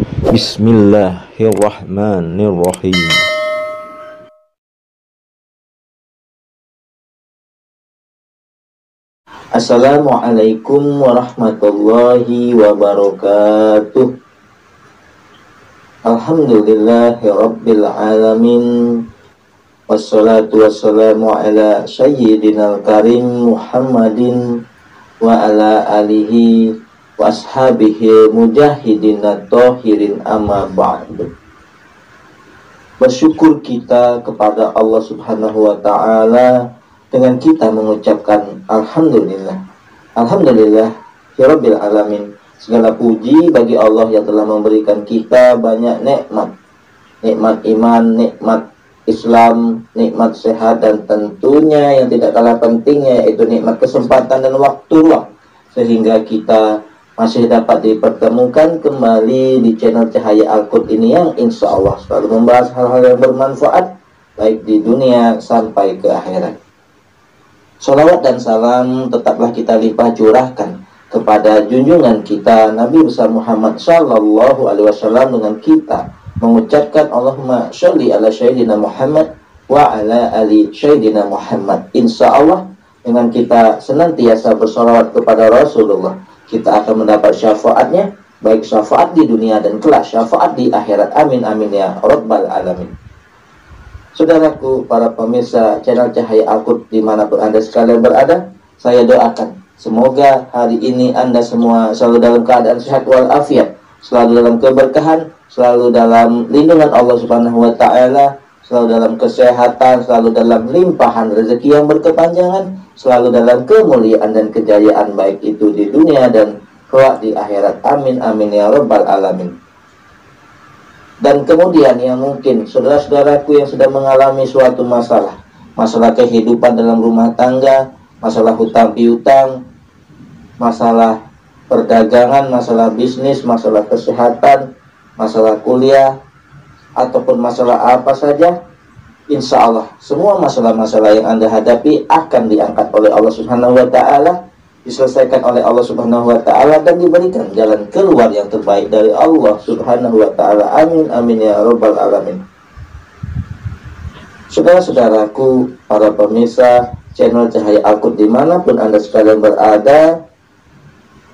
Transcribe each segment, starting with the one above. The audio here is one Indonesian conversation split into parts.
Bismillahirrahmanirrahim. Assalamualaikum warahmatullahi wabarakatuh. Alhamdulillahirabbil alamin. Wassalatu wassalamu ala sayyidinal karim Muhammadin wa ala alihi wa ashabihi mujahidin at-tahirin amma ba'du. Bersyukur kita kepada Allah Subhanahu wa ta'ala dengan kita mengucapkan Alhamdulillah. Alhamdulillah Rabbil alamin. Segala puji bagi Allah yang telah memberikan kita banyak nikmat. Nikmat iman, nikmat Islam, nikmat sehat, dan tentunya yang tidak kalah pentingnya yaitu nikmat kesempatan dan waktu luang, sehingga kita masih dapat dipertemukan kembali di channel Cahaya Al-Qud ini yang insya Allah selalu membahas hal-hal yang bermanfaat baik di dunia sampai ke akhirat. Salawat dan salam tetaplah kita limpah curahkan kepada junjungan kita Nabi besar Muhammad Sallallahu Alaihi Wasallam dengan kita mengucapkan Allahumma sholli ala sayyidina Muhammad wa ala ali sayyidina Muhammad. Insya Allah dengan kita senantiasa bersalawat kepada Rasulullah, kita akan mendapat syafaatnya, baik syafaat di dunia dan kelak syafaat di akhirat. Amin amin ya rabbal alamin. Saudaraku, para pemirsa channel Cahaya Al-Qud dimanapun Anda sekalian berada, saya doakan semoga hari ini Anda semua selalu dalam keadaan sehat walafiat, selalu dalam keberkahan, selalu dalam lindungan Allah Subhanahu wa ta'ala, selalu dalam kesehatan, selalu dalam limpahan rezeki yang berkepanjangan, selalu dalam kemuliaan dan kejayaan baik itu di dunia dan kelak di akhirat. Amin amin ya rabbal alamin. Dan kemudian yang mungkin saudara-saudaraku yang sedang mengalami suatu masalah kehidupan dalam rumah tangga, masalah hutang piutang, masalah perdagangan, masalah bisnis, masalah kesehatan, masalah kuliah, ataupun masalah apa saja, insya Allah semua masalah-masalah yang Anda hadapi akan diangkat oleh Allah Subhanahu wa ta'ala, diselesaikan oleh Allah Subhanahu wa ta'ala, dan diberikan jalan keluar yang terbaik dari Allah Subhanahu wa ta'ala. Amin amin ya rabbal alamin. Saudara-saudaraku, para pemirsa channel Cahaya Al-Qud dimanapun Anda sekalian berada,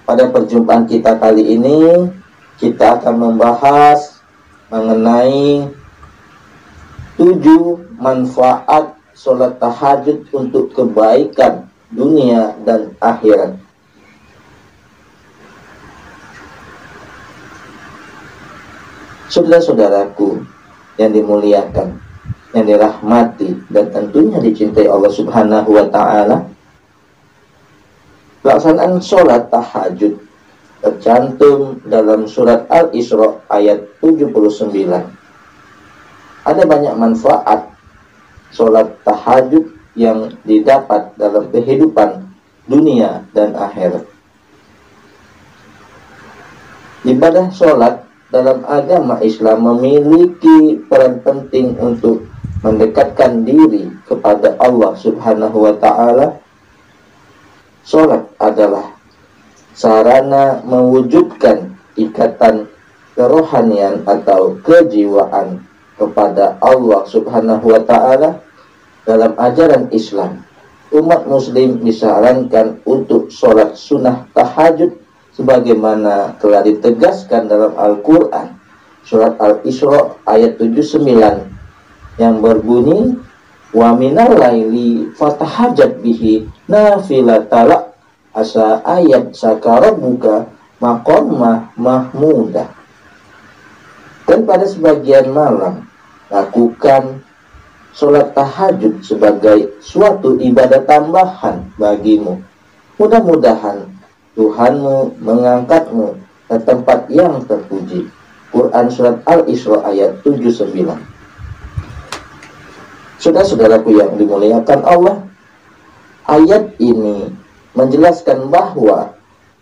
pada perjumpaan kita kali ini kita akan membahas mengenai 7 manfaat sholat tahajud untuk kebaikan dunia dan akhirat. Saudara-saudaraku yang dimuliakan, yang dirahmati, dan tentunya dicintai Allah Subhanahu wa ta'ala, pelaksanaan sholat tahajud tercantum dalam surat Al-Isra ayat 79. Ada banyak manfaat sholat tahajud yang didapat dalam kehidupan dunia dan akhirat. Ibadah sholat dalam agama Islam memiliki peran penting untuk mendekatkan diri kepada Allah Subhanahu wa ta'ala. Sholat adalah sarana mewujudkan ikatan kerohanian atau kejiwaan kepada Allah Subhanahu wa ta'ala. Dalam ajaran Islam, umat muslim disarankan untuk sholat sunnah tahajud sebagaimana telah ditegaskan dalam Al-Quran surat Al-Isra ayat 79 yang berbunyi, wa minal laili fatahajat bihi nafilatala asa ayat sakarabuka maqamah mahmudah. Dan pada sebagian malam lakukan sholat tahajud sebagai suatu ibadah tambahan bagimu. Mudah-mudahan Tuhanmu mengangkatmu ke tempat yang terpuji. Quran surat Al-Isra ayat 79. Saudara-saudaraku yang dimuliakan Allah, ayat ini menjelaskan bahwa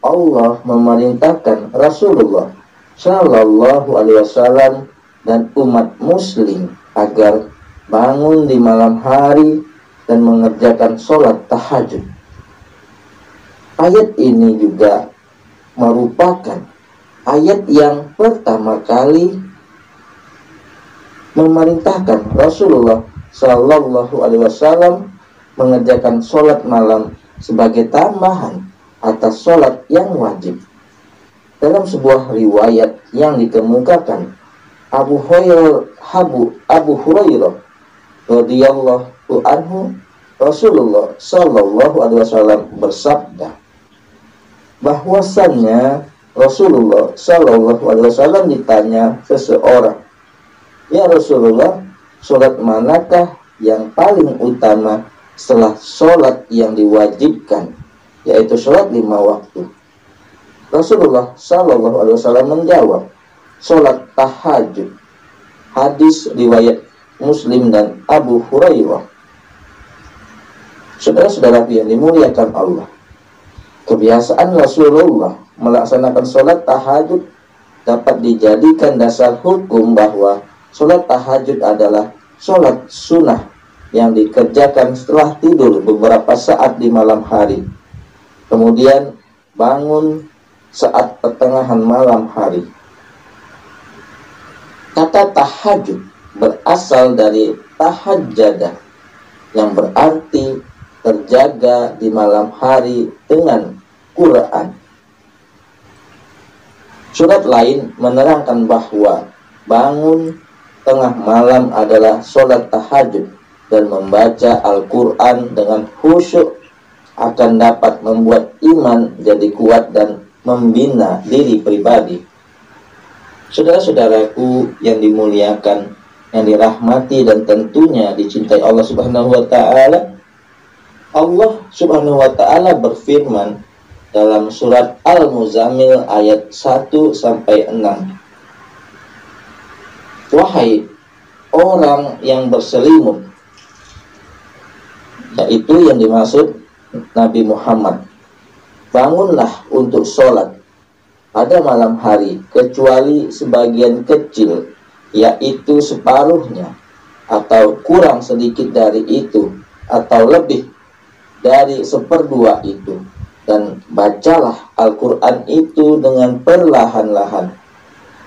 Allah memerintahkan Rasulullah Shallallahu Alaihi Wasallam dan umat muslim agar bangun di malam hari dan mengerjakan sholat tahajud. Ayat ini juga merupakan ayat yang pertama kali memerintahkan Rasulullah Shallallahu Alaihi Wasallam mengerjakan sholat malam sebagai tambahan atas sholat yang wajib. Dalam sebuah riwayat yang dikemukakan Abu Hurairah radhiyallahu anhu, Rasulullah Shallallahu Alaihi Wasallam bersabda bahwasannya Rasulullah Shallallahu Alaihi Wasallam ditanya seseorang, "Ya Rasulullah, sholat manakah yang paling utama setelah sholat yang diwajibkan, yaitu sholat 5 waktu?" Rasulullah Shallallahu Alaihi Wasallam menjawab, "Sholat tahajud." Hadis riwayat Muslim dan Abu Hurairah. Saudara-saudara yang dimuliakan Allah, kebiasaan Rasulullah melaksanakan sholat tahajud dapat dijadikan dasar hukum bahwa sholat tahajud adalah sholat sunnah yang dikerjakan setelah tidur beberapa saat di malam hari, kemudian bangun saat pertengahan malam hari. Kata tahajud berasal dari tahajjadah, yang berarti terjaga di malam hari dengan Quran. Surat lain menerangkan bahwa bangun tengah malam adalah sholat tahajud, dan membaca Al-Quran dengan khusyuk akan dapat membuat iman jadi kuat dan membina diri pribadi. Saudara-saudaraku yang dimuliakan, yang dirahmati dan tentunya dicintai Allah Subhanahu wa Ta'ala, Allah Subhanahu wa Ta'ala berfirman dalam surat Al-Muzammil ayat 1-6, "Wahai orang yang berselimut," yaitu yang dimaksud Nabi Muhammad, "bangunlah untuk sholat pada malam hari, kecuali sebagian kecil, yaitu separuhnya, atau kurang sedikit dari itu, atau lebih dari 1/4 itu, dan bacalah Al-Quran itu dengan perlahan-lahan.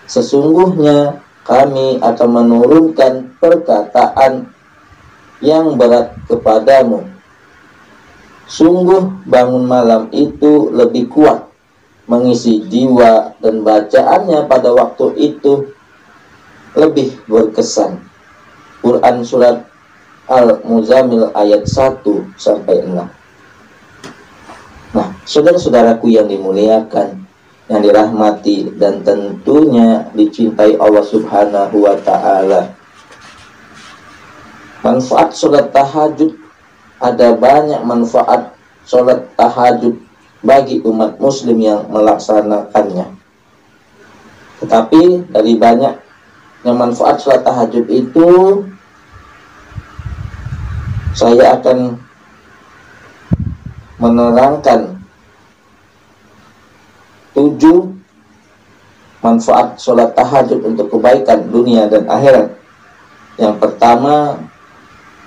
Sesungguhnya kami akan menurunkan perkataan yang berat kepadamu. Sungguh bangun malam itu lebih kuat mengisi jiwa, dan bacaannya pada waktu itu lebih berkesan." Quran surat Al-Muzammil ayat 1-6. Nah, saudara-saudaraku yang dimuliakan, yang dirahmati dan tentunya dicintai Allah Subhanahu wa Ta'ala, manfaat sholat tahajud, ada banyak manfaat sholat tahajud bagi umat muslim yang melaksanakannya. Tetapi dari banyaknya manfaat sholat tahajud itu, saya akan menerangkan 7 manfaat sholat tahajud untuk kebaikan dunia dan akhirat. Yang pertama,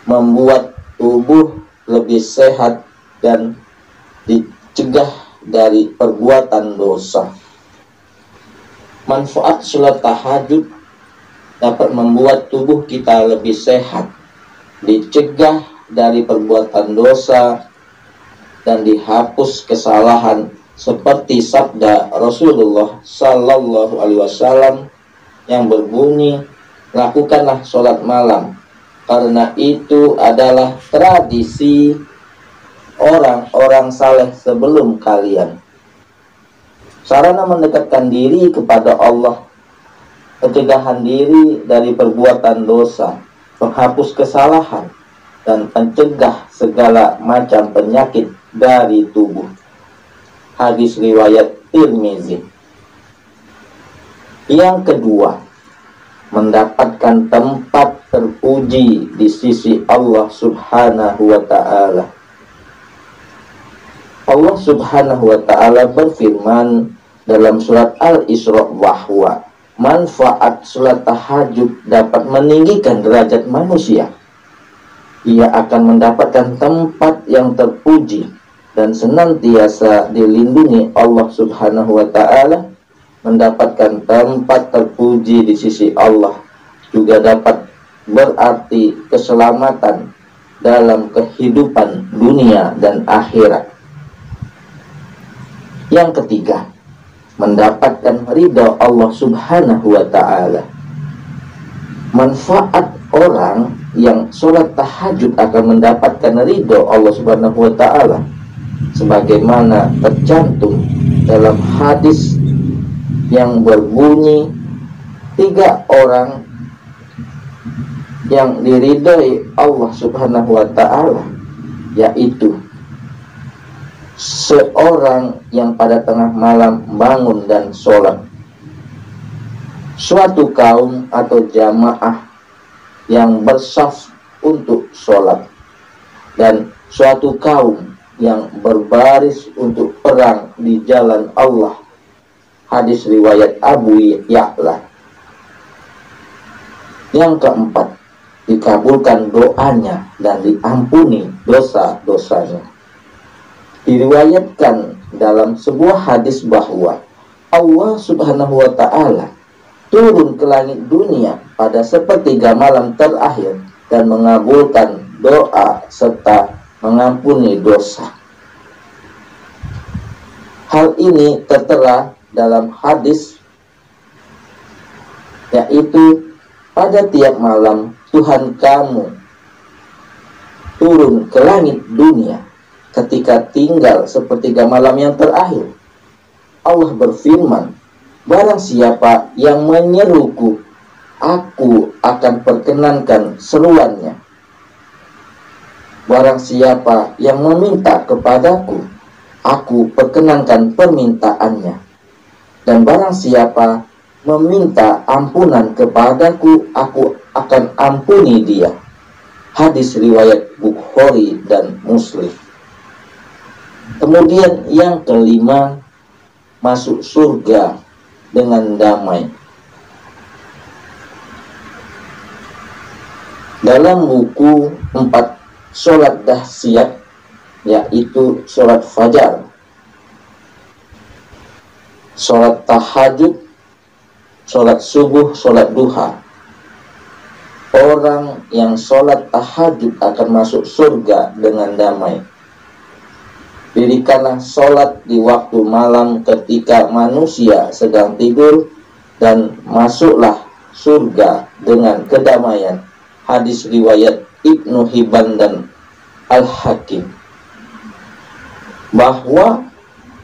membuat tubuh lebih sehat dan dicegah dari perbuatan dosa. Manfaat sholat tahajud dapat membuat tubuh kita lebih sehat, dicegah dari perbuatan dosa, dan dihapus kesalahan, seperti sabda Rasulullah Sallallahu Alaihi Wasallam yang berbunyi, "Lakukanlah sholat malam, karena itu adalah tradisi orang-orang saleh sebelum kalian." Sarana mendekatkan diri kepada Allah, pencegahan diri dari perbuatan dosa, penghapus kesalahan, dan pencegah segala macam penyakit dari tubuh. Hadis riwayat Tirmizi. Yang kedua, mendapatkan tempat terpuji di sisi Allah Subhanahu wa Ta'ala. Allah Subhanahu wa Ta'ala berfirman dalam surat Al-Isra bahwa manfaat sholat tahajud dapat meninggikan derajat manusia. Ia akan mendapatkan tempat yang terpuji dan senantiasa dilindungi Allah Subhanahu wa Ta'ala mendapatkan tempat terpuji di sisi Allah, juga dapat berarti keselamatan dalam kehidupan dunia dan akhirat. Yang ketiga, mendapatkan ridha Allah Subhanahu wa ta'ala. Manfaat orang yang sholat tahajud akan mendapatkan ridha Allah Subhanahu wa ta'ala, sebagaimana tercantum dalam hadis yang berbunyi 3 orang yang diridhai Allah Subhanahu wa ta'ala, yaitu seorang yang pada tengah malam bangun dan sholat, suatu kaum atau jamaah yang bersaf untuk sholat, dan suatu kaum yang berbaris untuk perang di jalan Allah. Hadis riwayat Abu Ya'la. Yang keempat, dikabulkan doanya dan diampuni dosa-dosanya. Diriwayatkan dalam sebuah hadis bahwa Allah Subhanahu wa ta'ala turun ke langit dunia pada sepertiga malam terakhir dan mengabulkan doa serta mengampuni dosa. Hal ini tertera dalam hadis, yaitu pada tiap malam Tuhan kamu turun ke langit dunia ketika tinggal sepertiga malam yang terakhir. Allah berfirman, barang siapa yang menyeruku, aku akan perkenankan seruannya. Barang siapa yang meminta kepadaku, aku perkenankan permintaannya. Dan barang siapa meminta ampunan kepadaku, aku akan ampuni dia. Hadis riwayat Bukhari dan Muslim. Kemudian yang kelima, masuk surga dengan damai. Dalam buku 4 sholat dahsyat, yaitu sholat fajar, sholat tahajud, sholat subuh, sholat duha, orang yang sholat tahajud akan masuk surga dengan damai. Dirikanlah sholat di waktu malam ketika manusia sedang tidur, dan masuklah surga dengan kedamaian. Hadis riwayat Ibnu Hibban dan Al-Hakim. Bahwa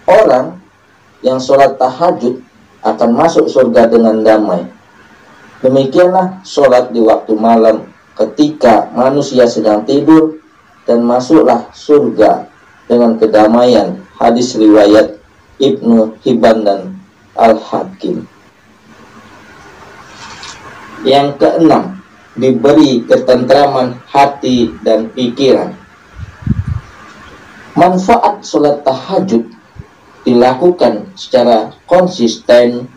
orang yang sholat tahajud akan masuk surga dengan damai. Demikianlah sholat di waktu malam ketika manusia sedang tidur, dan masuklah surga dengan kedamaian. Hadis riwayat Ibnu Hibban dan Al-Hakim. Yang keenam, diberi ketentraman hati dan pikiran. Manfaat sholat tahajud dilakukan secara konsisten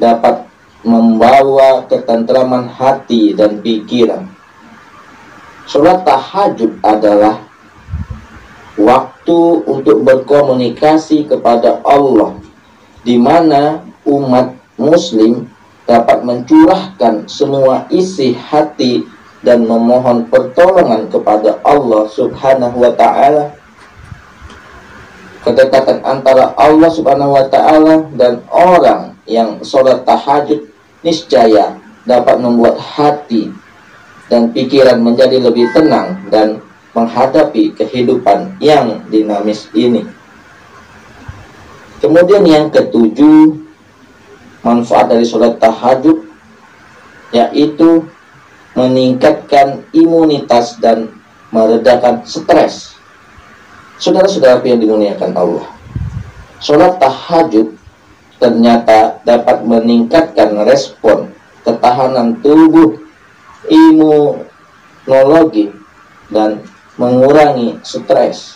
dapat membawa ketentraman hati dan pikiran. Sholat tahajud adalah waktu untuk berkomunikasi kepada Allah, di mana umat muslim dapat mencurahkan semua isi hati dan memohon pertolongan kepada Allah Subhanahu wa ta'ala. Kedekatan antara Allah Subhanahu wa ta'ala dan orang yang sholat tahajud niscaya dapat membuat hati dan pikiran menjadi lebih tenang dan menghadapi kehidupan yang dinamis ini. Kemudian yang ketujuh, manfaat dari sholat tahajud, yaitu meningkatkan imunitas dan meredakan stres. Saudara-saudara yang dimuliakan Allah, sholat tahajud ternyata dapat meningkatkan respon ketahanan tubuh, imunologi, dan mengurangi stres.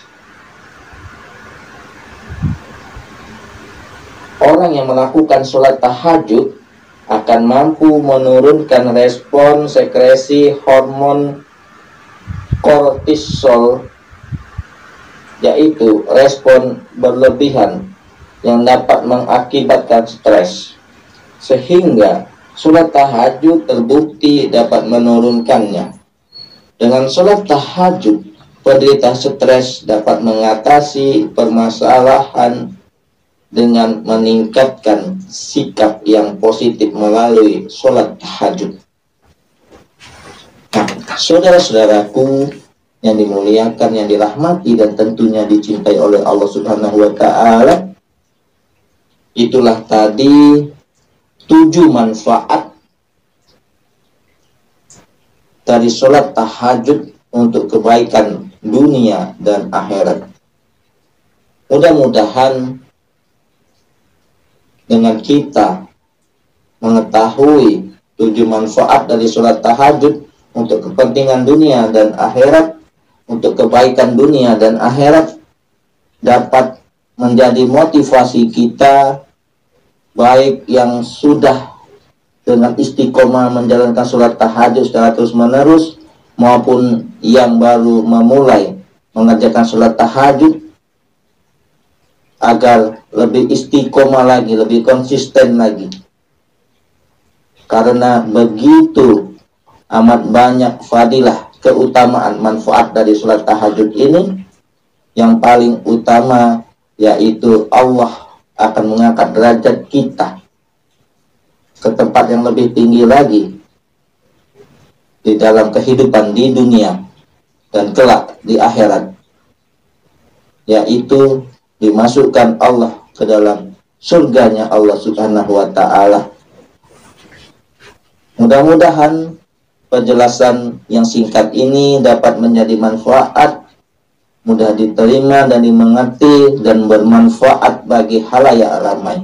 Orang yang melakukan sholat tahajud akan mampu menurunkan respon sekresi hormon kortisol, yaitu respon berlebihan yang dapat mengakibatkan stres, sehingga sholat tahajud terbukti dapat menurunkannya. Dengan sholat tahajud, penderita stres dapat mengatasi permasalahan dengan meningkatkan sikap yang positif melalui sholat tahajud. Nah, saudara-saudaraku yang dimuliakan, yang dirahmati dan tentunya dicintai oleh Allah Subhanahu wa Ta'ala, itulah tadi 7 manfaat dari sholat tahajud untuk kebaikan dunia dan akhirat. Mudah-mudahan dengan kita mengetahui 7 manfaat dari sholat tahajud untuk kepentingan dunia dan akhirat, untuk kebaikan dunia dan akhirat, dapat menjadi motivasi kita, baik yang sudah dengan istiqomah menjalankan sholat tahajud secara terus-menerus, maupun yang baru memulai mengerjakan sholat tahajud, agar lebih istiqomah lagi, lebih konsisten lagi. Karena begitu amat banyak fadilah, keutamaan, manfaat dari sholat tahajud ini. Yang paling utama yaitu Allah akan mengangkat derajat kita ke tempat yang lebih tinggi lagi di dalam kehidupan di dunia dan kelak di akhirat, yaitu dimasukkan Allah ke dalam surganya Allah Subhanahu wa Ta'ala. Mudah-mudahan penjelasan yang singkat ini dapat menjadi manfaat, mudah diterima dan dimengerti, dan bermanfaat bagi khalayak ramai.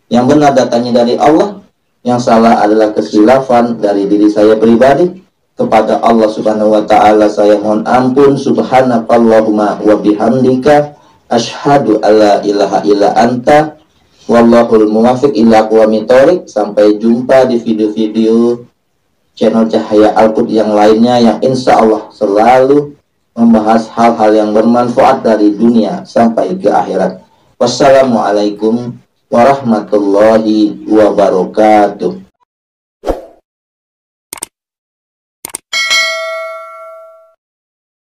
Yang benar datangnya dari Allah, yang salah adalah kekhilafan dari diri saya pribadi. Kepada Allah Subhanahu wa Ta'ala saya mohon ampun. Subhanakallahumma wa bihamdika asyhadu alla ilaha illa anta wallahul muwafiq ila aqwamit thoriq. Sampai jumpa di video-video channel Cahaya Al-Qud yang lainnya, yang insya Allah selalu membahas hal-hal yang bermanfaat dari dunia sampai ke akhirat. Wassalamualaikum warahmatullahi wabarakatuh.